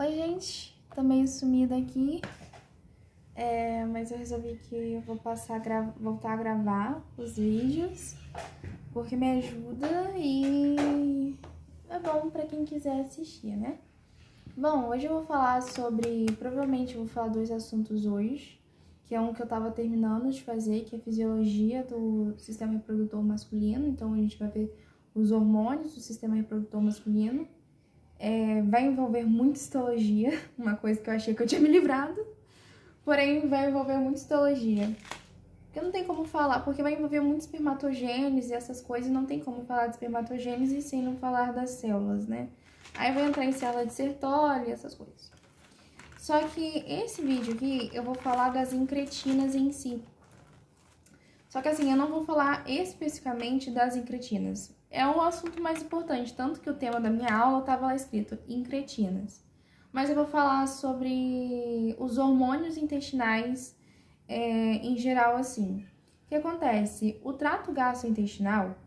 Oi, gente, tô meio sumida aqui, mas eu resolvi que eu vou voltar a gravar os vídeos, porque me ajuda e é bom pra quem quiser assistir, né? Bom, hoje eu vou falar provavelmente eu vou falar dois assuntos hoje, que é um que eu tava terminando de fazer, que é a fisiologia do sistema reprodutor masculino. Então a gente vai ver os hormônios do sistema reprodutor masculino. Vai envolver muita histologia, uma coisa que eu achei que eu tinha me livrado, porém vai envolver muita histologia. Porque não tem como falar, porque vai envolver muito espermatogênese e essas coisas, e não tem como falar de espermatogênese sem não falar das células, né? Aí vai entrar em célula de Sertoli, essas coisas. Só que esse vídeo aqui eu vou falar das incretinas em si. Só que assim, eu não vou falar especificamente das incretinas. É um assunto mais importante, tanto que o tema da minha aula estava lá escrito, incretinas. Mas eu vou falar sobre os hormônios intestinais em geral, assim. O que acontece? O trato gastrointestinal,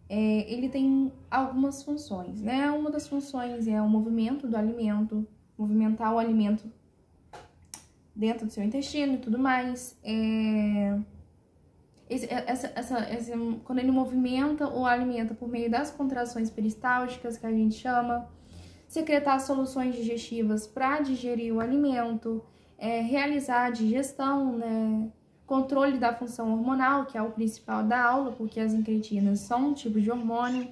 ele tem algumas funções, né? Uma das funções é o movimento do alimento, movimentar o alimento dentro do seu intestino e tudo mais. Quando ele movimenta o alimento por meio das contrações peristálticas, que a gente chama, secretar soluções digestivas para digerir o alimento, realizar a digestão, né? Controle da função hormonal, que é o principal da aula, porque as incretinas são um tipo de hormônio,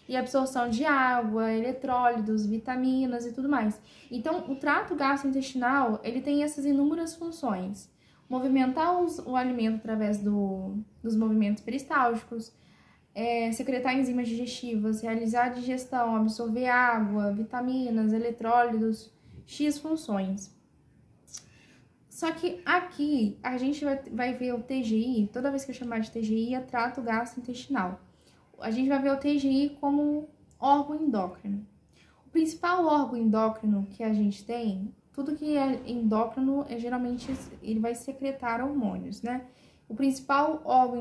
e absorção de água, eletrólitos, vitaminas e tudo mais. Então, o trato gastrointestinal, ele tem essas inúmeras funções. Movimentar o alimento através dos movimentos peristálticos, secretar enzimas digestivas, realizar a digestão, absorver água, vitaminas, eletrólitos, X funções. Só que aqui a gente vai ver o TGI, toda vez que eu chamar de TGI é trato gastrointestinal. A gente vai ver o TGI como órgão endócrino. O principal órgão endócrino que a gente tem, tudo que é endócrino, geralmente ele vai secretar hormônios, né? O principal órgão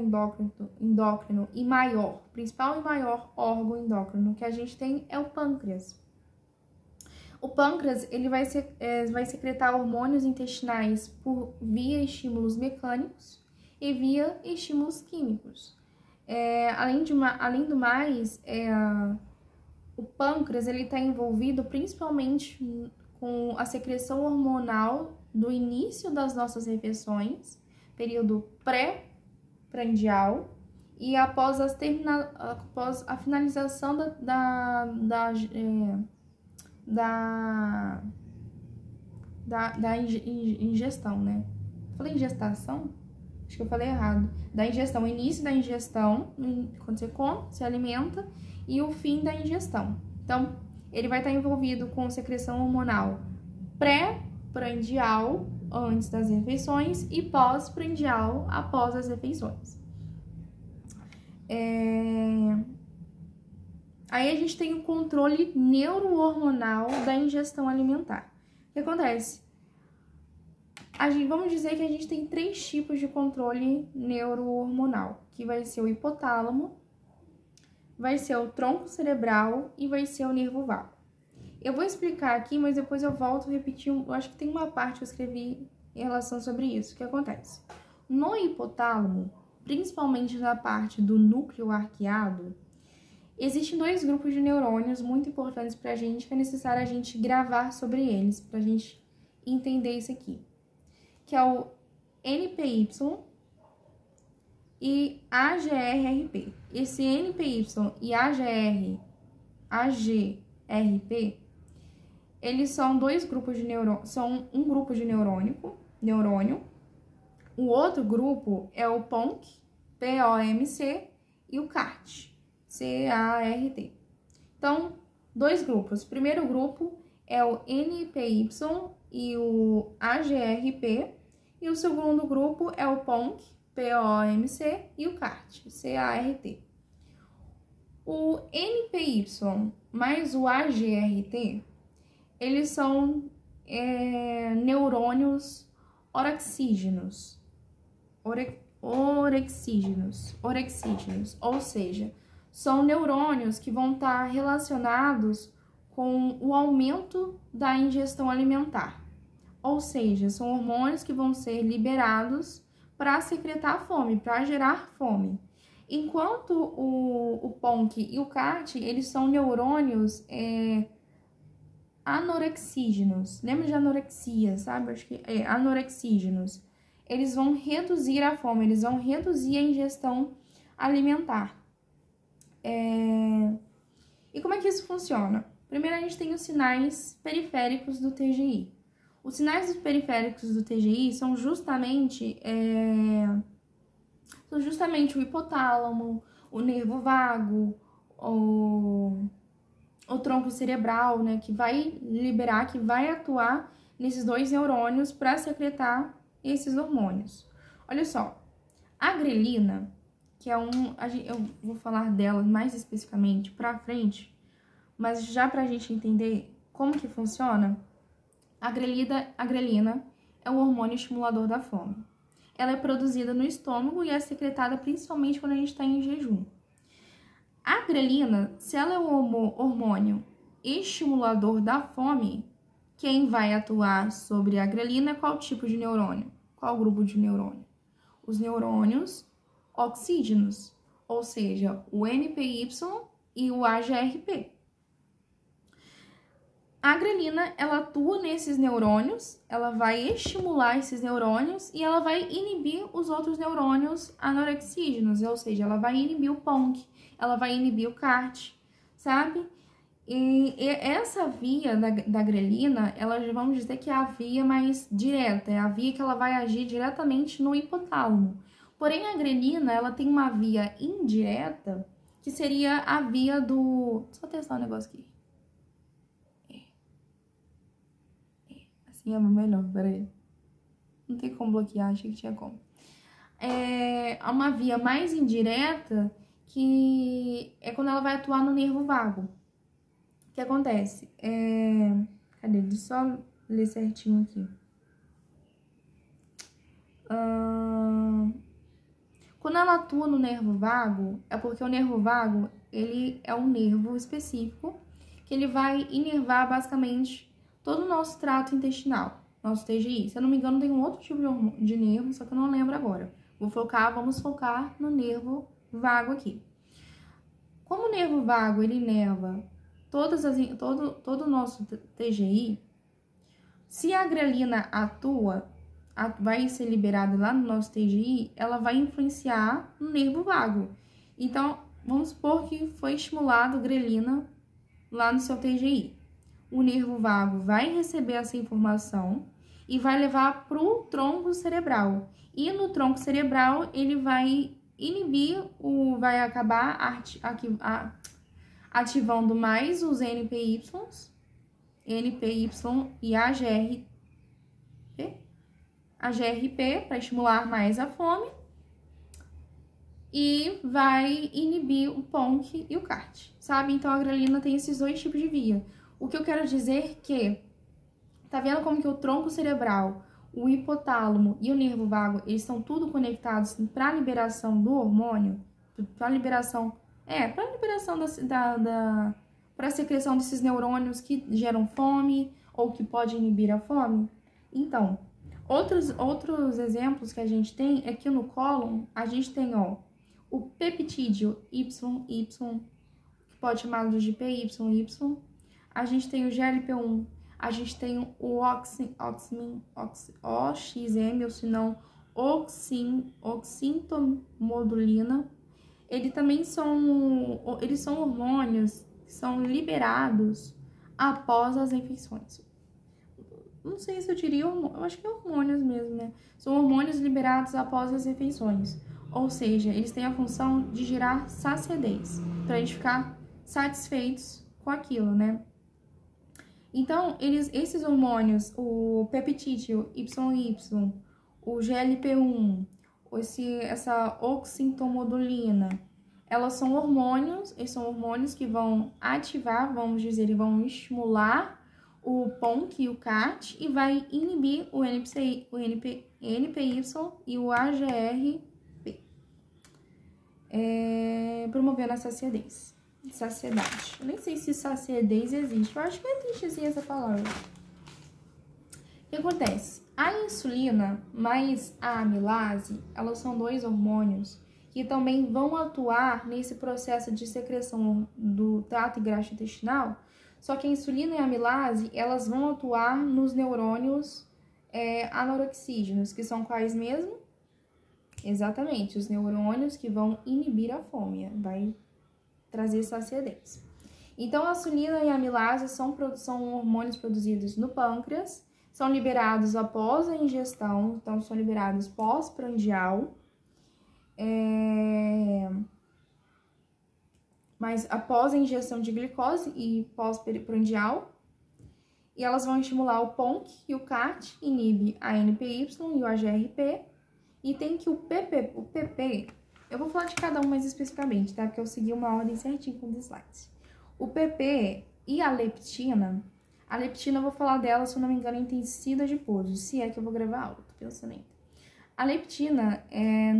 endócrino e maior, principal e maior órgão endócrino que a gente tem é o pâncreas. O pâncreas, ele vai secretar hormônios intestinais por via estímulos mecânicos e via estímulos químicos. Além do mais, o pâncreas ele está envolvido principalmente com a secreção hormonal do início das nossas refeições, período pré-prandial, e após a finalização da ingestão, né? Falei ingestação? Acho que eu falei errado. Da ingestão, o início da ingestão, quando você come, se alimenta, e o fim da ingestão. Então, ele vai estar envolvido com secreção hormonal pré-prandial, antes das refeições, e pós-prandial, após as refeições. Aí a gente tem o controle neurohormonal da ingestão alimentar. O que acontece? Vamos dizer que a gente tem 3 tipos de controle neurohormonal, que vai ser o hipotálamo, vai ser o tronco cerebral e vai ser o nervo vago. Eu vou explicar aqui, mas depois eu volto a repetir, eu acho que tem uma parte que eu escrevi em relação sobre isso. O que acontece? No hipotálamo, principalmente na parte do núcleo arqueado, existem 2 grupos de neurônios muito importantes pra gente, que é necessário a gente gravar sobre eles, pra gente entender isso aqui, que é o NPY e AGRRP. Esse NPY e AGRP, eles são 2 grupos de neurônio, são um grupo de neurônio. O outro grupo é o POMC, POMC, e o CART, CART. Então, 2 grupos. O primeiro grupo é o NPY e o AGRP, e o segundo grupo é o POMC, POMC, e o CART, CART. O NPY mais o AGRT, eles são neurônios orexígenos, ou seja, são neurônios que vão estar relacionados com o aumento da ingestão alimentar. Ou seja, são hormônios que vão ser liberados para secretar a fome, para gerar fome. Enquanto o PONC e o CART, eles são neurônios anorexígenos. Lembra de anorexia, sabe? Acho que é anorexígenos. Eles vão reduzir a fome, eles vão reduzir a ingestão alimentar. E como é que isso funciona? Primeiro, a gente tem os sinais periféricos do TGI. Os sinais periféricos do TGI são justamente o hipotálamo, o nervo vago, o tronco cerebral, né, que vai liberar, que vai atuar nesses dois neurônios para secretar esses hormônios. Olha só, a grelina, que é eu vou falar dela mais especificamente para frente, mas já para a gente entender como que funciona, a grelina é um hormônio estimulador da fome. Ela é produzida no estômago e é secretada principalmente quando a gente está em jejum. A grelina, se ela é um hormônio estimulador da fome, quem vai atuar sobre a grelina é qual tipo de neurônio? Qual grupo de neurônio? Os neurônios oxígenos, ou seja, o NPY e o AGRP. A grelina, ela atua nesses neurônios, ela vai estimular esses neurônios e ela vai inibir os outros neurônios anorexígenos, ou seja, ela vai inibir o PONC, ela vai inibir o CART, sabe? E essa via da grelina, ela vamos dizer que é a via mais direta, é a via que ela vai agir diretamente no hipotálamo. Porém, a grelina, ela tem uma via indireta, que seria a via do... Só testar um negócio aqui. Assim é melhor, peraí. Não tem como bloquear, achei que tinha como. É uma via mais indireta, que é quando ela vai atuar no nervo vago. O que acontece? Cadê? Deixa eu só ler certinho aqui. Quando ela atua no nervo vago, é porque o nervo vago, ele é um nervo específico que ele vai inervar basicamente todo o nosso trato intestinal, nosso TGI. Se eu não me engano, tem um outro tipo de nervo, só que eu não lembro agora. Vamos focar no nervo vago aqui. Como o nervo vago, ele inerva todo o nosso TGI, se a grelina vai ser liberada lá no nosso TGI, ela vai influenciar no nervo vago. Então, vamos supor que foi estimulado grelina lá no seu TGI. O nervo vago vai receber essa informação e vai levar para o tronco cerebral. E no tronco cerebral, ele vai inibir, vai acabar ativando mais os NPY e AGRP para estimular mais a fome e vai inibir o PONC e o CART, sabe? Então, a grelina tem esses dois tipos de via. O que eu quero dizer que, tá vendo como que o tronco cerebral, o hipotálamo e o nervo vago, eles estão tudo conectados para a liberação do hormônio, para a liberação para a secreção desses neurônios que geram fome ou que pode inibir a fome? Então, outros exemplos que a gente tem aqui no cólon, a gente tem, ó, o peptídeo YY, que pode chamá-lo de PYY, a gente tem o GLP-1, a gente tem o OXM, ou se não, oxintomodulina. Eles são hormônios que são liberados após as infecções. Não sei se eu diria, eu acho que é hormônios mesmo, né? São hormônios liberados após as refeições. Ou seja, eles têm a função de gerar saciedez, pra gente ficar satisfeitos com aquilo, né? Então, esses hormônios, o peptídeo YY, o GLP-1, essa oxintomodulina, eles são hormônios que vão ativar, vamos dizer, e vão estimular o PONC e o CART e vai inibir o NPY e o AGRP, promovendo a saciedez. saciedade. Eu nem sei se saciedez existe. Eu acho que existe sim essa palavra. O que acontece? A insulina mais a amilase, elas são dois hormônios que também vão atuar nesse processo de secreção do trato gastrointestinal. Só que a insulina e a amilase, elas vão atuar nos neurônios anorexígenos, que são quais mesmo? Exatamente, os neurônios que vão inibir a fome, vai trazer saciedez. Então, a insulina e a amilase são hormônios produzidos no pâncreas, são liberados após a ingestão, então são liberados pós-prandial, mas após a ingestão de glicose e pós-prandial, e elas vão estimular o PONC e o CAT, inibe a NPY e o AGRP, e tem que o PP, eu vou falar de cada um mais especificamente, tá? Porque eu segui uma ordem certinha com os slides. O PP e a leptina eu vou falar dela, se eu não me engano, em tecido adiposo, se é que eu vou gravar aula, tô pensando ainda. A leptina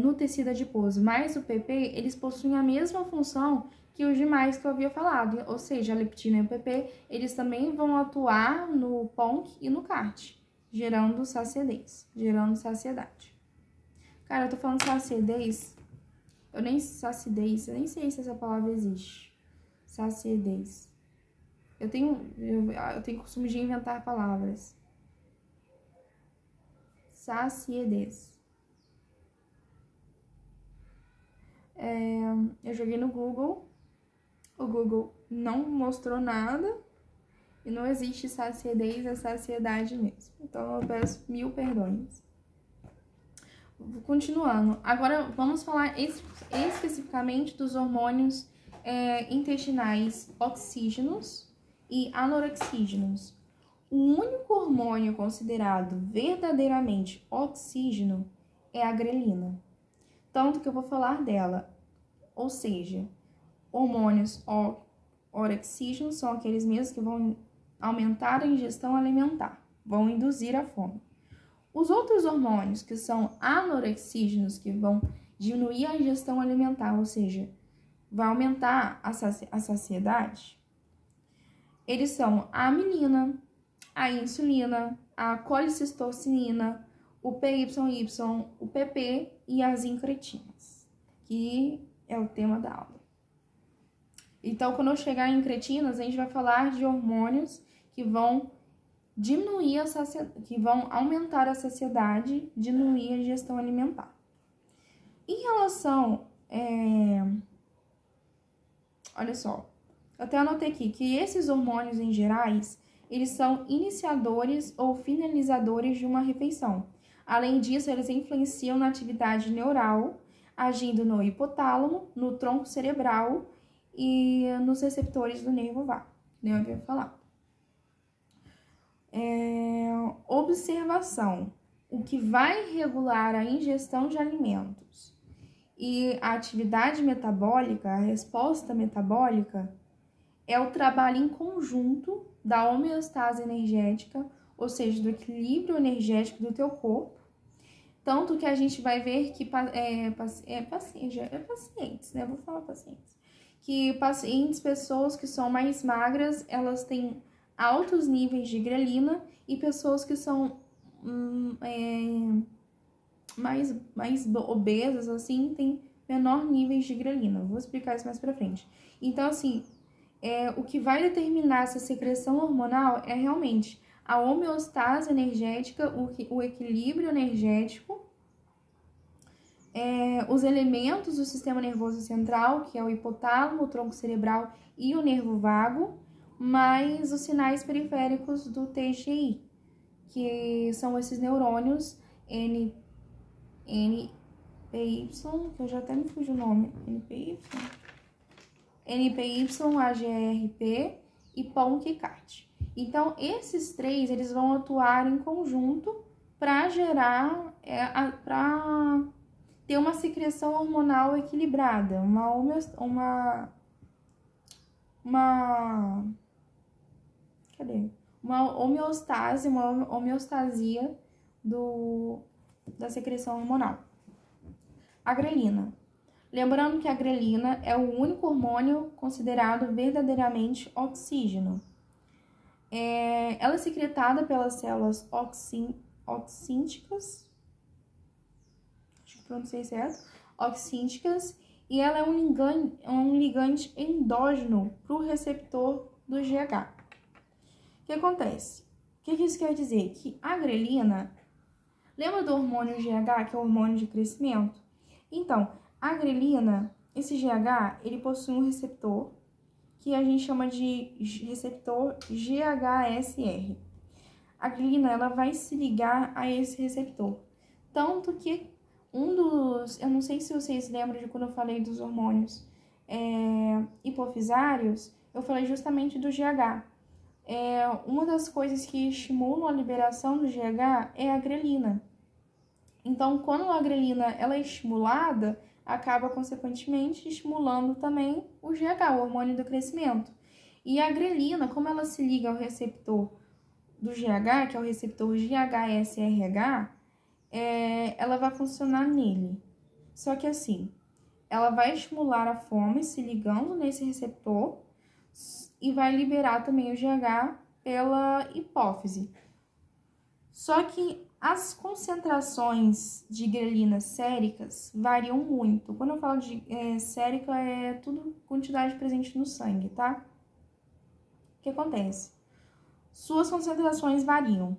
no tecido adiposo mais o PP, eles possuem a mesma função que os demais que eu havia falado, ou seja, a leptina e o PP, eles também vão atuar no PONC e no CAT, gerando saciedade. Cara, eu tô falando saciedez, eu nem sei se essa palavra existe. Saciedez. Eu tenho costume de inventar palavras. Saciedez. Eu joguei no Google. O Google não mostrou nada. E não existe saciedez, é saciedade mesmo. Então, eu peço 1000 perdões. Continuando. Agora, vamos falar especificamente dos hormônios intestinais oxígenos e anorexígenos. O único hormônio considerado verdadeiramente oxígeno é a grelina. Tanto que eu vou falar dela. Ou seja, hormônios orexígenos são aqueles mesmos que vão aumentar a ingestão alimentar, vão induzir a fome. Os outros hormônios que são anorexígenos, que vão diminuir a ingestão alimentar, ou seja, vai aumentar a saciedade, eles são a amilina, a insulina, a colicistocinina, o PYY, o PP e as incretinas, que é o tema da aula. Então, quando eu chegar em incretinas, a gente vai falar de hormônios que vão diminuir que vão aumentar a saciedade, diminuir a ingestão alimentar. Em relação, olha só, eu até anotei aqui que esses hormônios em gerais, eles são iniciadores ou finalizadores de uma refeição. Além disso, eles influenciam na atividade neural, agindo no hipotálamo, no tronco cerebral e nos receptores do nervo vago, nem eu havia falado. Observação. O que vai regular a ingestão de alimentos e a atividade metabólica, a resposta metabólica, é o trabalho em conjunto da homeostase energética, ou seja, do equilíbrio energético do teu corpo. Tanto que a gente vai ver que pacientes, né? Vou falar pacientes. Que pessoas que são mais magras, elas têm altos níveis de grelina e pessoas que são mais obesas, assim, têm menor níveis de grelina. Vou explicar isso mais pra frente. Então, assim, o que vai determinar essa secreção hormonal é realmente a homeostase energética, o equilíbrio energético, os elementos do sistema nervoso central, que é o hipotálamo, o tronco cerebral e o nervo vago, mais os sinais periféricos do TGI, que são esses neurônios NPY, que eu já até me fugi o nome, NPY, AGRP e PONC e CAT. Então, esses três, eles vão atuar em conjunto para gerar, para ter uma secreção hormonal equilibrada, uma homeostase, uma homeostasia da secreção hormonal. A grelina. Lembrando que a grelina é o único hormônio considerado verdadeiramente oxígeno. Ela é secretada pelas células oxínticas, acho que pronunciei certo, oxínticas, e ela é um ligante endógeno para o receptor do GH. O que acontece? O que isso quer dizer? Que a grelina, lembra do hormônio GH, que é o hormônio de crescimento? Então, a grelina, esse GH, ele possui um receptor que a gente chama de receptor GHSR. A grelina, ela vai se ligar a esse receptor. Tanto que eu não sei se vocês lembram de quando eu falei dos hormônios hipofisários, eu falei justamente do GH. Uma das coisas que estimulam a liberação do GH é a grelina. Então, quando a grelina ela é estimulada, acaba, consequentemente, estimulando também o GH, o hormônio do crescimento. E a grelina, como ela se liga ao receptor do GH, que é o receptor GHSRH, ela vai funcionar nele. Só que assim, ela vai estimular a fome se ligando nesse receptor e vai liberar também o GH pela hipófise. Só que as concentrações de grelina séricas variam muito. Quando eu falo de sérica, é tudo quantidade presente no sangue, tá? O que acontece? Suas concentrações variam.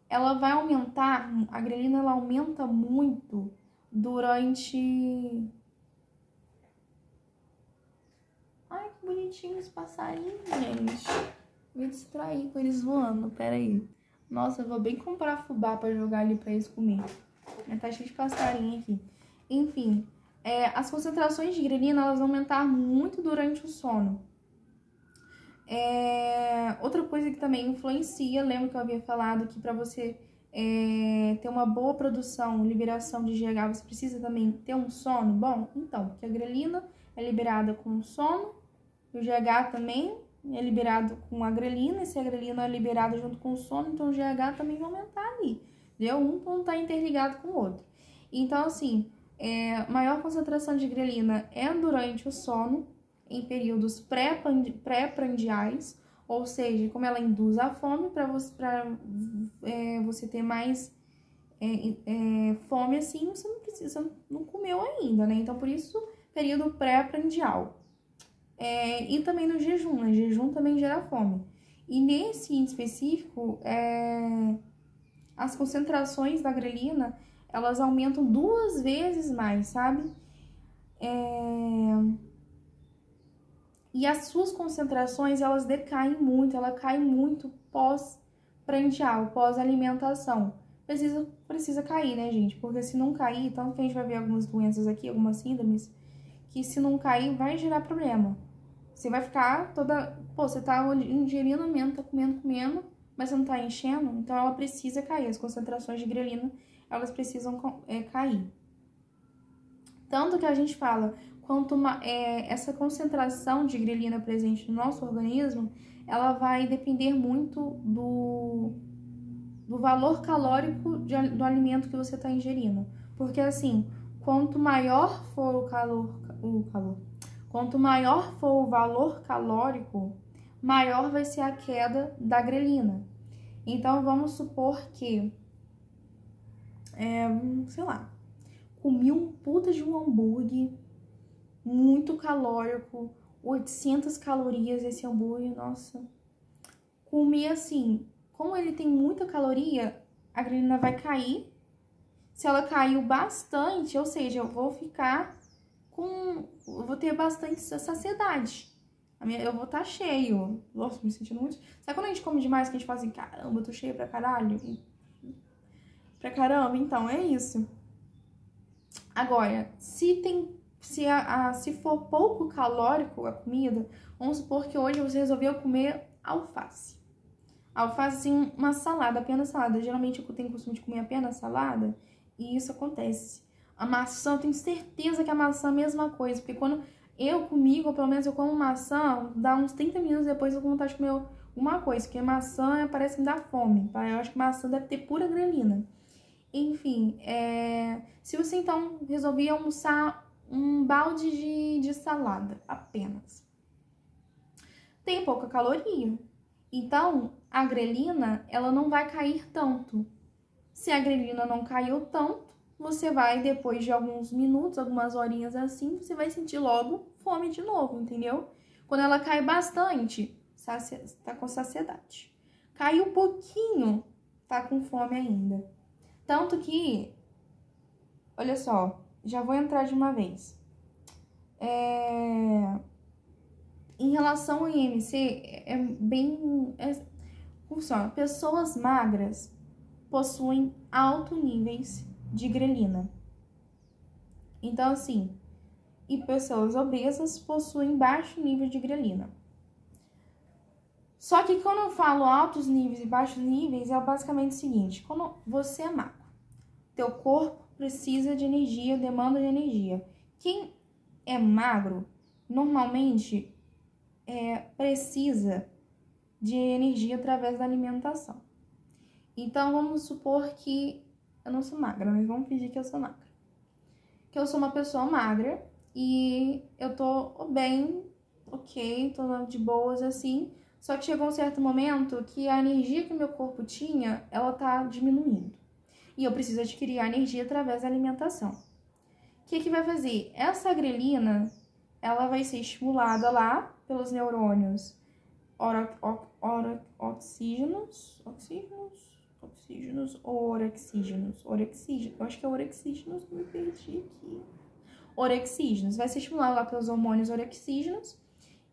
Ela vai aumentar, a grelina ela aumenta muito durante... Ai, que bonitinhos os passarinhos, gente. Vou me distrair com eles voando, peraí. Nossa, eu vou bem comprar fubá pra jogar ali pra eles comer. Tá cheio de passarinho aqui. Enfim, as concentrações de grelina, elas vão aumentar muito durante o sono. Outra coisa que também influencia, lembra que eu havia falado que para você ter uma boa produção, liberação de GH, você precisa também ter um sono bom? Então, porque a grelina é liberada com o sono, o GH também é liberado com a grelina, e se a grelina é liberada junto com o sono, então o GH também vai aumentar ali, entendeu? Um não tá interligado com o outro. Então, assim, maior concentração de grelina é durante o sono, em períodos pré-prandiais, ou seja, como ela induz a fome, para você ter mais fome assim, você não comeu ainda, né? Então, por isso, período pré-prandial. E também no jejum, né? Jejum também gera fome. E nesse em específico, as concentrações da grelina, elas aumentam 2 vezes mais, sabe? E as suas concentrações, elas decaem muito, ela cai muito pós-prandial, pós-alimentação. Precisa cair, né, gente? Porque se não cair, tanto que a gente vai ver algumas doenças aqui, algumas síndromes, que se não cair, vai gerar problema. Você vai ficar toda... Pô, você tá ingerindo alimento, tá comendo, mas você não tá enchendo, então ela precisa cair. As concentrações de grelina, elas precisam cair. Tanto que a gente fala, essa concentração de grelina presente no nosso organismo, ela vai depender muito do valor calórico do alimento que você está ingerindo. Porque assim, quanto maior for quanto maior for o valor calórico, maior vai ser a queda da grelina. Então, vamos supor que, sei lá, comi um puta de um hambúrguer, muito calórico, 800 calorias esse hambúrguer, nossa. Comi assim, como ele tem muita caloria, a grelina vai cair. Se ela caiu bastante, ou seja, eu vou ter bastante saciedade. Eu vou estar cheio. Nossa, me sentindo muito... Sabe quando a gente come demais, que a gente fala assim, caramba, eu tô cheio pra caralho? Então, é isso. Agora, se for pouco calórico a comida, vamos supor que hoje você resolveu comer alface. Alface, assim, uma salada, apenas salada. Geralmente eu tenho o costume de comer apenas salada, e isso acontece. A maçã, eu tenho certeza que a maçã é a mesma coisa, porque quando ou pelo menos eu como maçã, dá uns 30 minutos depois eu tenho vontade de comer uma coisa, porque maçã parece me dar fome, tá? Eu acho que maçã deve ter pura grelina. Enfim, se você então resolver almoçar um balde de salada apenas. Tem pouca caloria. Então, a grelina, ela não vai cair tanto. Se a grelina não caiu tanto, você vai, depois de alguns minutos, algumas horinhas assim, você vai sentir logo fome de novo, entendeu? Quando ela cai bastante, tá com saciedade. Cai um pouquinho, tá com fome ainda. Tanto que, olha só, já vou entrar de uma vez. Em relação ao IMC, funciona. Pessoas magras possuem altos níveis de grelina. Então, assim, e pessoas obesas possuem baixo nível de grelina. Só que quando eu falo altos níveis e baixos níveis, é basicamente o seguinte: quando você é magro, teu corpo precisa de energia, demanda de energia. Quem é magro, normalmente precisa de energia através da alimentação. Então, vamos supor que eu não sou magra, mas vamos fingir que eu sou magra. Que eu sou uma pessoa magra e eu tô bem, ok, tô de boas assim. Só que chegou um certo momento que a energia que o meu corpo tinha, ela tá diminuindo. E eu preciso adquirir a energia através da alimentação. O que vai fazer? Essa grelina, ela vai ser estimulada lá pelos neurônios orexígenos. Eu acho que é orexígenos, me perdi aqui. Orexígenos. Vai ser estimulada lá pelos hormônios orexígenos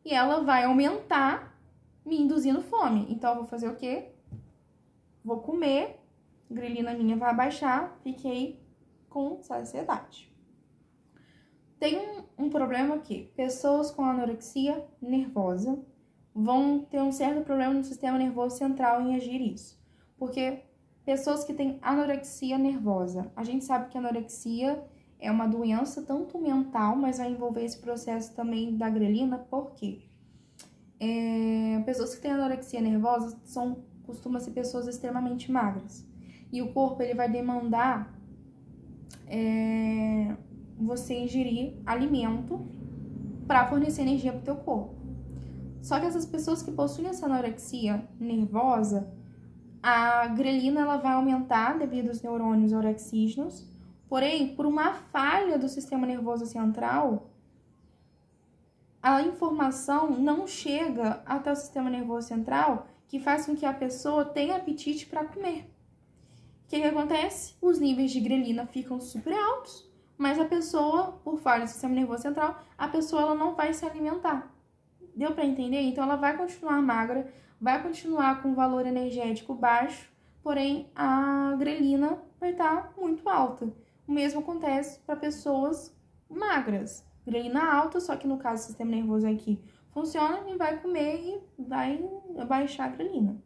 e ela vai aumentar, me induzindo fome. Então, eu vou fazer o quê? Vou comer, a grelina minha vai abaixar, fiquei com saciedade. Tem um problema aqui. Pessoas com anorexia nervosa vão ter um certo problema no sistema nervoso central em agir isso. Porque pessoas que têm anorexia nervosa, a gente sabe que a anorexia é uma doença tanto mental, mas vai envolver esse processo também da grelina, por quê? Pessoas que têm anorexia nervosa costumam ser pessoas extremamente magras. E o corpo ele vai demandar você ingerir alimento para fornecer energia para o teu corpo. Só que essas pessoas que possuem essa anorexia nervosa, a grelina ela vai aumentar devido aos neurônios orexígenos, porém, por uma falha do sistema nervoso central, a informação não chega até o sistema nervoso central, que faz com que a pessoa tenha apetite para comer. O que acontece? Os níveis de grelina ficam super altos, mas a pessoa, por falha do sistema nervoso central, a pessoa ela não vai se alimentar. Deu para entender? Então, ela vai continuar magra, vai continuar com valor energético baixo, porém, a grelina vai estar muito alta. O mesmo acontece para pessoas magras. Grelina alta, só que no caso do sistema nervoso aqui funciona e vai comer e vai baixar a grelina.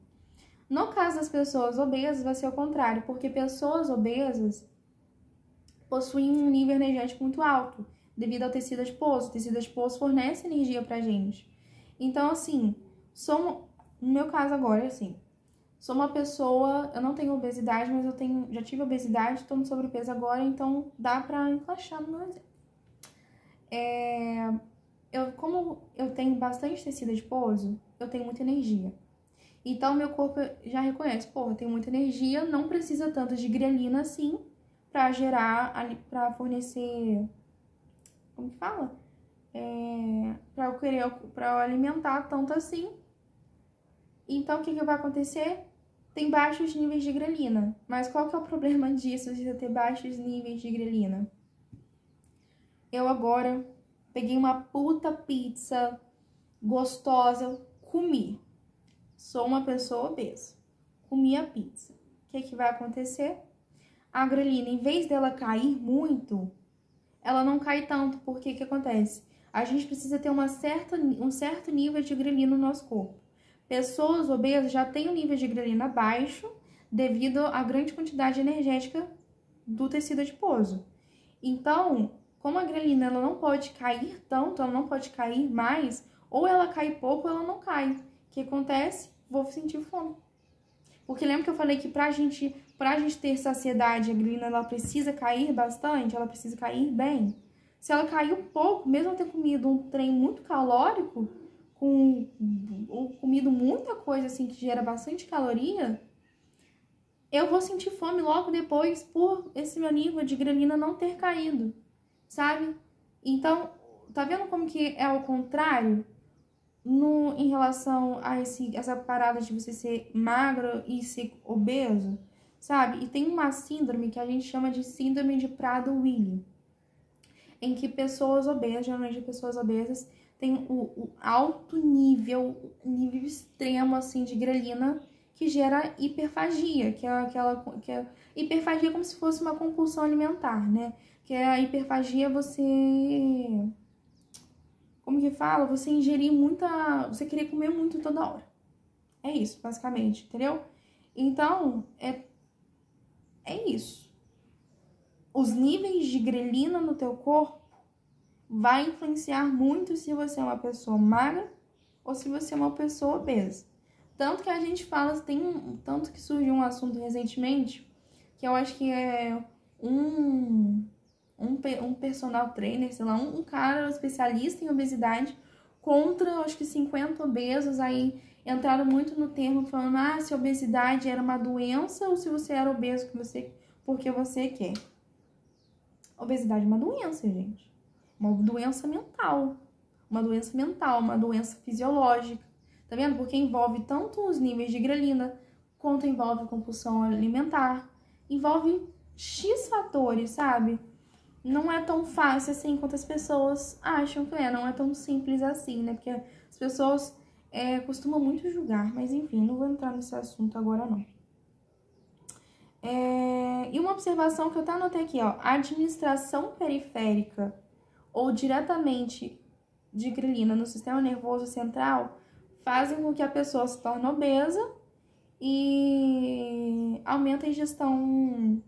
No caso das pessoas obesas, vai ser o contrário, porque pessoas obesas possuem um nível energético muito alto, devido ao tecido adiposo. O tecido adiposo fornece energia pra gente. Então, assim, no meu caso agora, assim, sou uma pessoa, eu não tenho obesidade, mas já tive obesidade, tô no sobrepeso agora, então dá pra encaixar no meu exemplo. Como eu tenho bastante tecido adiposo, eu tenho muita energia. Então, meu corpo já reconhece, eu tenho muita energia, não precisa tanto de grelina assim pra pra fornecer, como que fala? Pra eu alimentar tanto assim. Então, o que vai acontecer? Tem baixos níveis de grelina. Mas qual que é o problema disso, de ter baixos níveis de grelina? Eu agora peguei uma puta pizza gostosa, comi. Sou uma pessoa obesa. Comi a pizza. O que vai acontecer? A grelina, em vez dela cair muito, ela não cai tanto. Porque o que acontece? A gente precisa ter um certo nível de grelina no nosso corpo. Pessoas obesas já têm um nível de grelina baixo devido à grande quantidade energética do tecido adiposo. Então, como a grelina ela não pode cair tanto, ela não pode cair mais, ou ela cai pouco ou ela não cai. O que acontece? Vou sentir fome. Porque lembra que eu falei que pra gente ter saciedade, a grelina ela precisa cair bastante, ela precisa cair bem. Se ela caiu pouco, mesmo eu ter comido um trem muito calórico, ou comido muita coisa assim que gera bastante caloria, eu vou sentir fome logo depois por esse meu nível de grelina não ter caído, sabe? Então, tá vendo como que é o contrário em relação a essa parada de você ser magro e ser obeso, sabe? E tem uma síndrome que a gente chama de síndrome de Prader-Willi, em que pessoas obesas, geralmente pessoas obesas, têm o alto nível extremo assim de grelina, que gera hiperfagia, hiperfagia é como se fosse uma compulsão alimentar, né? Que a hiperfagia você, como que fala? Você ingerir você querer comer muito toda hora. É isso, basicamente, entendeu? Então, é isso. Os níveis de grelina no teu corpo vai influenciar muito se você é uma pessoa magra ou se você é uma pessoa obesa. Tanto que a gente fala, tanto que surgiu um assunto recentemente, que eu acho que é um personal trainer, sei lá, um cara especialista em obesidade contra, acho que 50 obesos, aí entraram muito no termo falando, se a obesidade era uma doença ou se você era obeso porque você quer. Obesidade é uma doença, gente. Uma doença mental. Uma doença fisiológica. Tá vendo? Porque envolve tanto os níveis de grelina, quanto envolve compulsão alimentar. Envolve X fatores, sabe? Não é tão fácil assim quanto as pessoas acham que é. Não é tão simples assim, né? Porque as pessoas costumam muito julgar. Mas enfim, não vou entrar nesse assunto agora, não. E uma observação que eu até anotei aqui, ó. A administração periférica ou diretamente de grelina no sistema nervoso central fazem com que a pessoa se torne obesa e aumenta a ingestão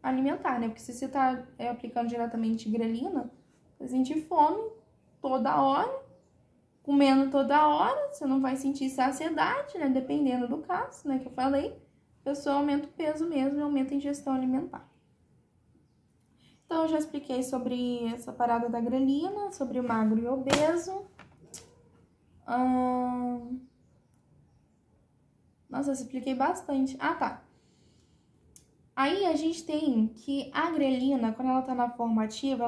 alimentar, né? Porque se você tá aplicando diretamente grelina, você sente fome toda hora, comendo toda hora, você não vai sentir saciedade, né? Dependendo do caso, né? Que eu falei, a pessoa aumenta o peso mesmo e aumenta a ingestão alimentar. Então, eu já expliquei sobre essa parada da grelina, sobre o magro e obeso. Nossa, eu expliquei bastante. Ah, tá. Aí a gente tem que a grelina, quando ela tá na forma ativa,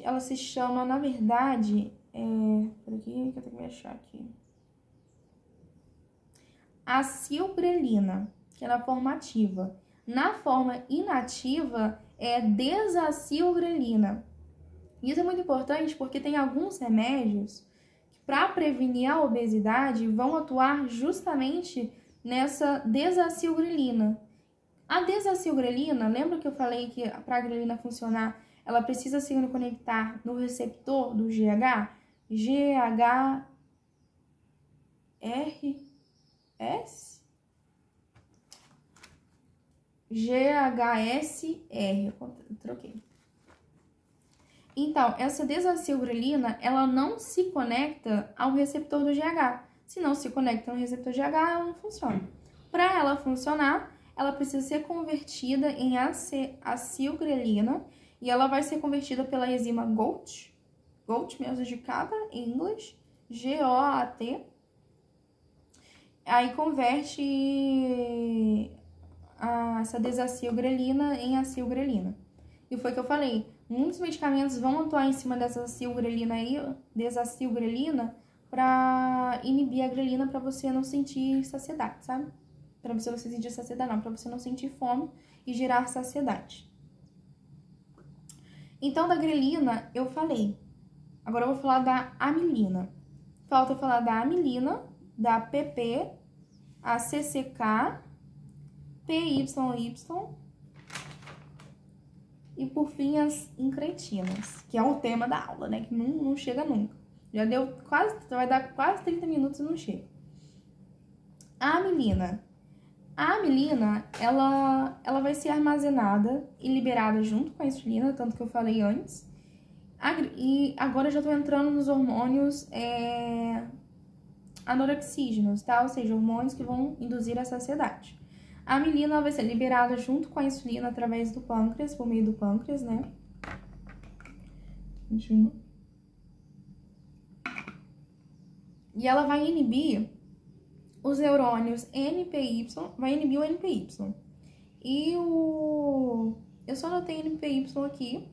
ela se chama, na verdade, peraí que eu tenho que me achar aqui. Acilgrelina, que é na forma ativa. Na forma inativa, é desacilgrelina. Isso é muito importante porque tem alguns remédios que, para prevenir a obesidade, vão atuar justamente nessa desacilgrelina. A desacilgrelina, lembra que eu falei que para a grelina funcionar, ela precisa se conectar no receptor do GH? GHSR, eu troquei. Então, essa desacilgrelina, ela não se conecta ao receptor do GH. Se não se conecta no receptor GH, ela não funciona. Para ela funcionar, ela precisa ser convertida em acilgrelina e ela vai ser convertida pela enzima GOAT mesmo de cabra, em inglês, GOAT. Aí converte essa desacilgrelina em acilgrelina. E foi o que eu falei, muitos medicamentos vão atuar em cima dessa desacilgrelina para inibir a grelina para você não sentir saciedade, sabe? Para você não sentir saciedade, não, para você não sentir fome e gerar saciedade. Então, da grelina, eu falei. Agora eu vou falar da amilina. Falta falar da amilina, da PP, a CCK, PYY e, por fim, as incretinas, que é o tema da aula, né? Que não chega nunca. Vai dar quase 30 minutos e não chega. A amilina, ela vai ser armazenada e liberada junto com a insulina, tanto que eu falei antes. E agora eu já tô entrando nos hormônios anorexígenos, tá? Ou seja, hormônios que vão induzir a saciedade. A amilina vai ser liberada junto com a insulina através do pâncreas, por meio do pâncreas, né? 21. E ela vai inibir os neurônios NPY, vai inibir o NPY. E o... Eu só anotei NPY aqui,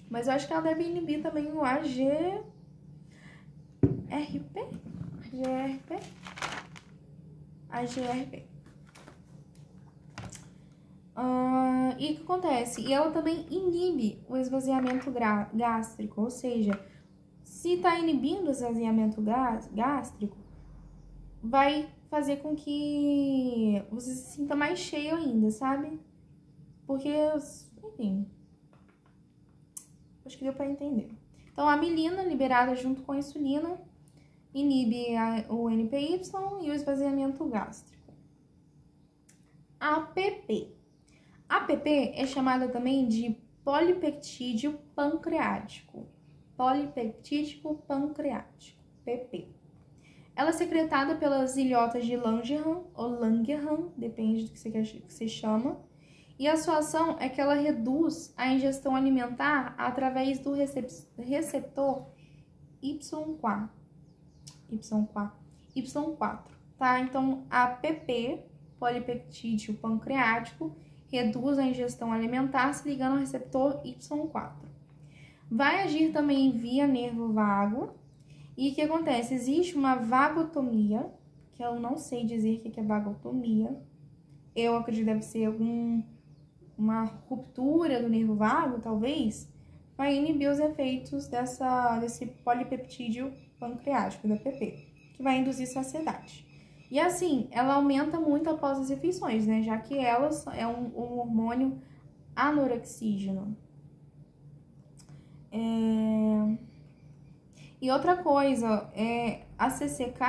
mas eu acho que ela deve inibir também o AGRP? AGRP. E o que acontece? E ela também inibe o esvaziamento gástrico, ou seja, se tá inibindo o esvaziamento gástrico, vai fazer com que você se sinta mais cheio ainda, sabe? Porque, enfim, acho que deu pra entender. Então, a milina liberada junto com a insulina inibe o NPY e o esvaziamento gástrico. APP. APP é chamada também de polipeptídeo pancreático. Polipeptídico pancreático, PP. Ela é secretada pelas ilhotas de Langerhans ou Langerhans, depende do que você chama. E a sua ação é que ela reduz a ingestão alimentar através do receptor Y4, tá? Então, a PP, polipeptídeo pancreático, reduz a ingestão alimentar se ligando ao receptor Y4. Vai agir também via nervo vago. E o que acontece? Existe uma vagotomia, que eu não sei dizer o que é vagotomia. Eu acredito que deve ser uma ruptura do nervo vago, talvez, vai inibir os efeitos desse polipeptídeo pancreático, da PP, que vai induzir saciedade. E assim, ela aumenta muito após as refeições, né? Já que ela é um hormônio anorexígeno. E outra coisa, a CCK,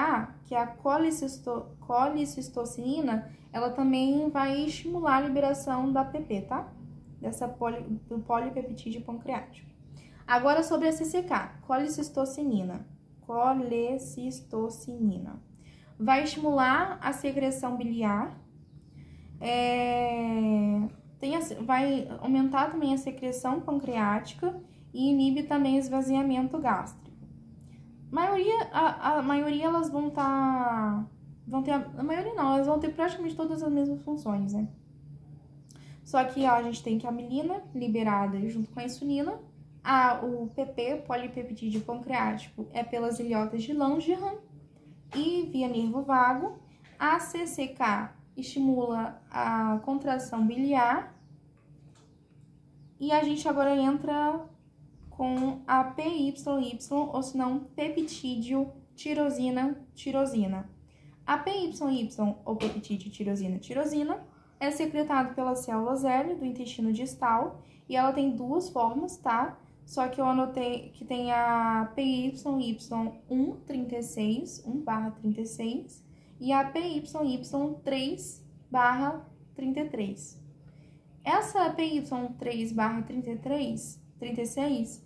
que é a colicistocina, ela também vai estimular a liberação da PP, tá? Do polipeptídeo pancreático. Agora sobre a CCK, colicistocinina. Vai estimular a secreção biliar, vai aumentar também a secreção pancreática e inibe também o esvaziamento gástrico. A maioria elas vão ter, a maioria não, elas vão ter praticamente todas as mesmas funções, né? Só que a gente tem que a milina liberada junto com a insulina, o PP, polipeptídeo pancreático, é pelas ilhotas de Langerhans e via nervo vago. A CCK estimula a contração biliar. E a gente agora entra com a PYY, ou se não, peptídeo tirosina. A PYY, ou peptídeo tirosina, é secretado pelas células L do intestino distal e ela tem duas formas, tá? Só que eu anotei que tem a PYY1/36 e a PYY3/33. Essa PY3/36,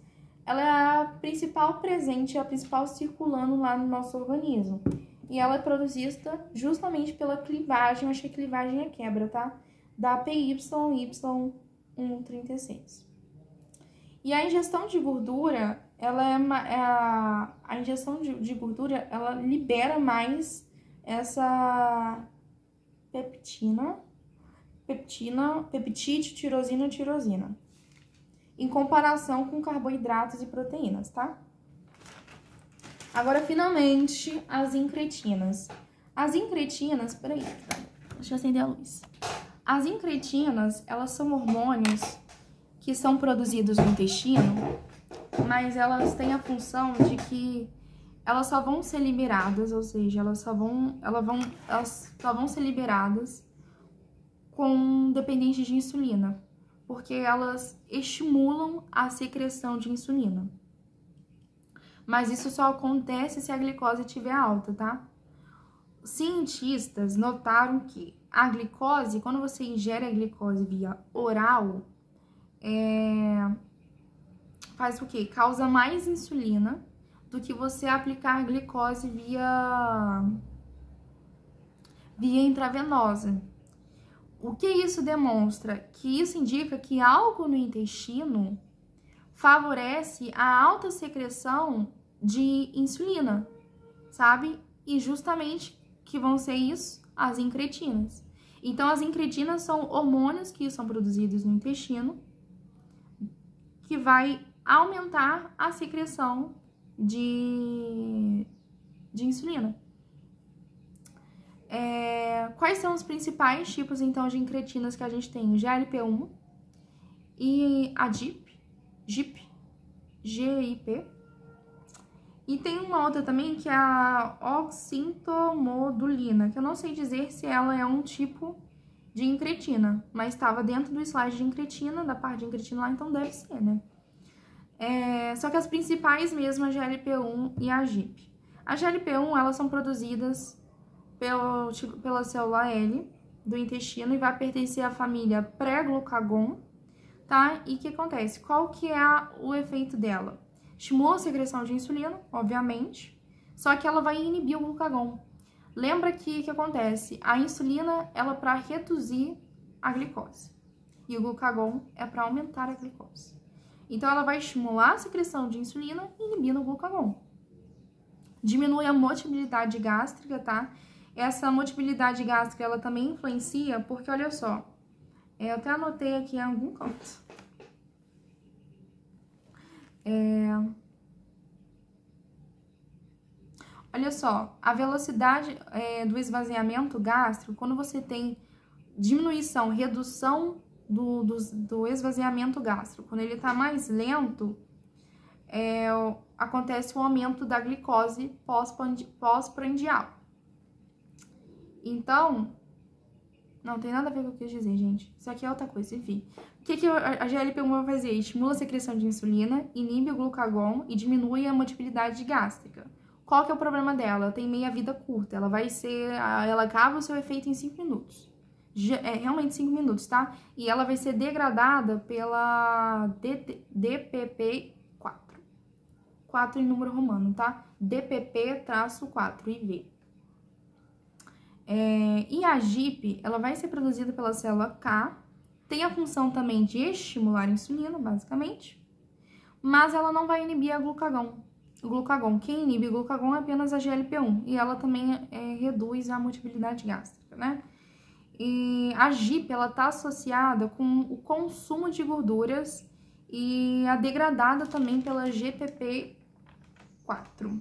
ela é a principal presente, a principal circulando lá no nosso organismo. E ela é produzida justamente pela clivagem, eu achei que clivagem é quebra, tá? Da PYY1/36. E a ingestão de gordura, a ingestão de gordura, ela libera mais essa peptídeo tirosina, em comparação com carboidratos e proteínas, tá? Agora, finalmente, as incretinas. As incretinas, peraí, deixa eu acender a luz. As incretinas, elas são hormônios que são produzidos no intestino, mas elas têm a função de que elas só vão ser liberadas, ou seja, elas só vão ser liberadas com dependentes de insulina, porque elas estimulam a secreção de insulina. Mas isso só acontece se a glicose estiver alta, tá? Cientistas notaram que a glicose, quando você ingere a glicose via oral, faz o quê? Causa mais insulina do que você aplicar glicose via intravenosa. O que isso demonstra? Que isso indica que algo no intestino favorece a alta secreção de insulina, sabe? E justamente que vão ser isso, as incretinas. Então, as incretinas são hormônios que são produzidos no intestino, que vai aumentar a secreção de insulina. Quais são os principais tipos, então, de incretinas que a gente tem? O GLP-1 e a GIP. E tem uma outra também que é a oxintomodulina, que eu não sei dizer se ela é um tipo de incretina, mas estava dentro do slide de incretina, da parte de incretina lá, então deve ser, né? Só que as principais mesmo, a GLP-1 e a GIP. A GLP-1, elas são produzidas pela célula L do intestino e vai pertencer à família pré-glucagon, tá? E o que acontece? Qual que é o efeito dela? Estimula a secreção de insulina, obviamente, só que ela vai inibir o glucagon. Lembra que o que acontece? A insulina, ela é para reduzir a glicose e o glucagon é para aumentar a glicose. Então, ela vai estimular a secreção de insulina inibindo o glucagon. Diminui a motilidade gástrica, tá? Essa motilidade gástrica, ela também influencia, porque olha só, eu até anotei aqui em algum canto. Olha só, a velocidade do esvaziamento gástrico, quando você tem redução do esvaziamento gástrico, quando ele tá mais lento, acontece o aumento da glicose pós-prandial. Então, não tem nada a ver com o que eu quis dizer, gente. Isso aqui é outra coisa, enfim. O que a GLP-1 vai fazer? Estimula a secreção de insulina, inibe o glucagon e diminui a motilidade gástrica. Qual que é o problema dela? Ela tem meia-vida curta. Ela acaba o seu efeito em 5 minutos. Realmente 5 minutos, tá? E ela vai ser degradada pela DPP-4. 4 em número romano, tá? DPP-4 IV. E a GIP, ela vai ser produzida pela célula K, tem a função também de estimular a insulina, basicamente, mas ela não vai inibir o glucagon. Quem inibe o glucagon é apenas a GLP-1, e ela também reduz a motilidade gástrica, né? E a GIP, ela tá associada com o consumo de gorduras e a degradada também pela GPP-4.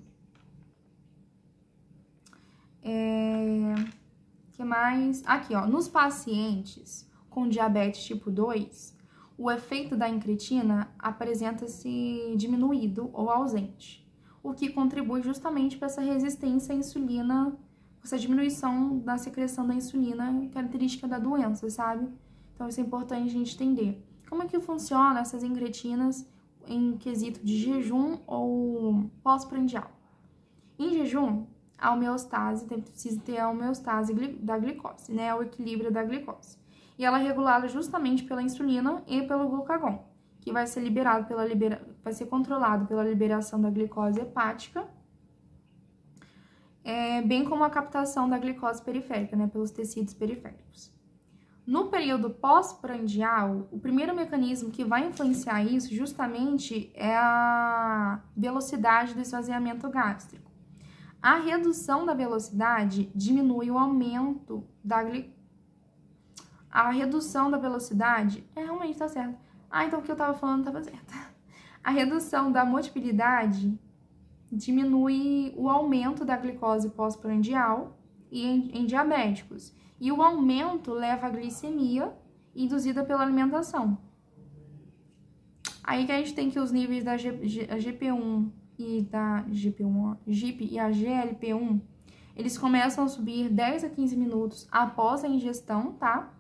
Que mais? Aqui, ó, nos pacientes com diabetes tipo 2, o efeito da incretina apresenta-se diminuído ou ausente, o que contribui justamente para essa resistência à insulina, essa diminuição da secreção da insulina, característica da doença, sabe? Então, isso é importante a gente entender. Como é que funciona essas incretinas em quesito de jejum ou pós-prandial? Em jejum, a homeostase, precisa ter a homeostase da glicose, né? O equilíbrio da glicose. E ela é regulada justamente pela insulina e pelo glucagon, que vai ser vai ser controlado pela liberação da glicose hepática, bem como a captação da glicose periférica, né? Pelos tecidos periféricos. No período pós-prandial, o primeiro mecanismo que vai influenciar isso justamente é a velocidade do esvaziamento gástrico. A redução da velocidade diminui o aumento da glicose. A redução da velocidade... realmente tá certo. Então o que eu tava falando tava certo. A redução da motilidade diminui o aumento da glicose pós-prandial e em diabéticos. E o aumento leva à glicemia induzida pela alimentação. Aí que a gente tem que os níveis da GP1 e da GIP e a GLP-1, eles começam a subir 10 a 15 minutos após a ingestão, tá?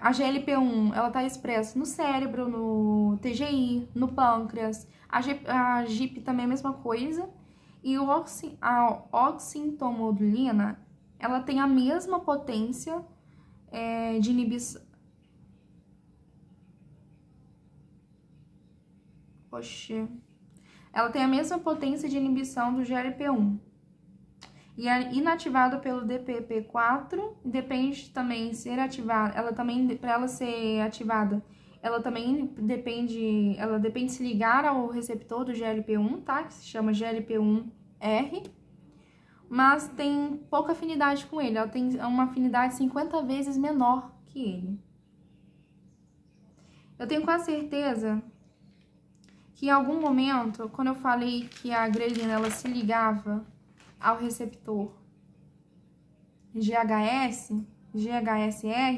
A GLP-1, ela tá expressa no cérebro, no TGI, no pâncreas. A GIP também é a mesma coisa. E a oxintomodulina, ela tem a mesma potência de inibição. Ela tem a mesma potência de inibição do GLP-1. E é inativada pelo DPP-4, depende também ser ativada, para ela ser ativada, ela também depende de se ligar ao receptor do GLP-1, tá? Que se chama GLP-1R, mas tem pouca afinidade com ele, ela tem uma afinidade 50 vezes menor que ele. Eu tenho quase certeza que em algum momento, quando eu falei que a grelina ela se ligava ao receptor GHSR,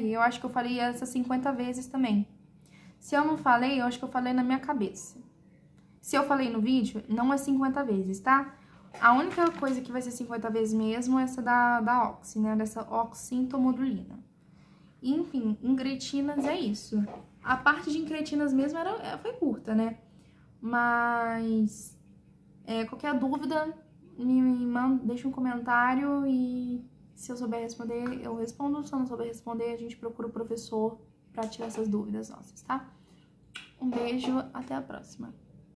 eu acho que eu falei essas 50 vezes também. Se eu não falei, eu acho que eu falei na minha cabeça. Se eu falei no vídeo, não é 50 vezes, tá? A única coisa que vai ser 50 vezes mesmo é essa da oxi, né? Dessa oxintomodulina. Enfim, incretinas é isso. A parte de incretinas mesmo foi curta, né? Mas qualquer dúvida, deixa um comentário e se eu souber responder, eu respondo. Se eu não souber responder, a gente procura o professor para tirar essas dúvidas nossas, tá? Um beijo, até a próxima.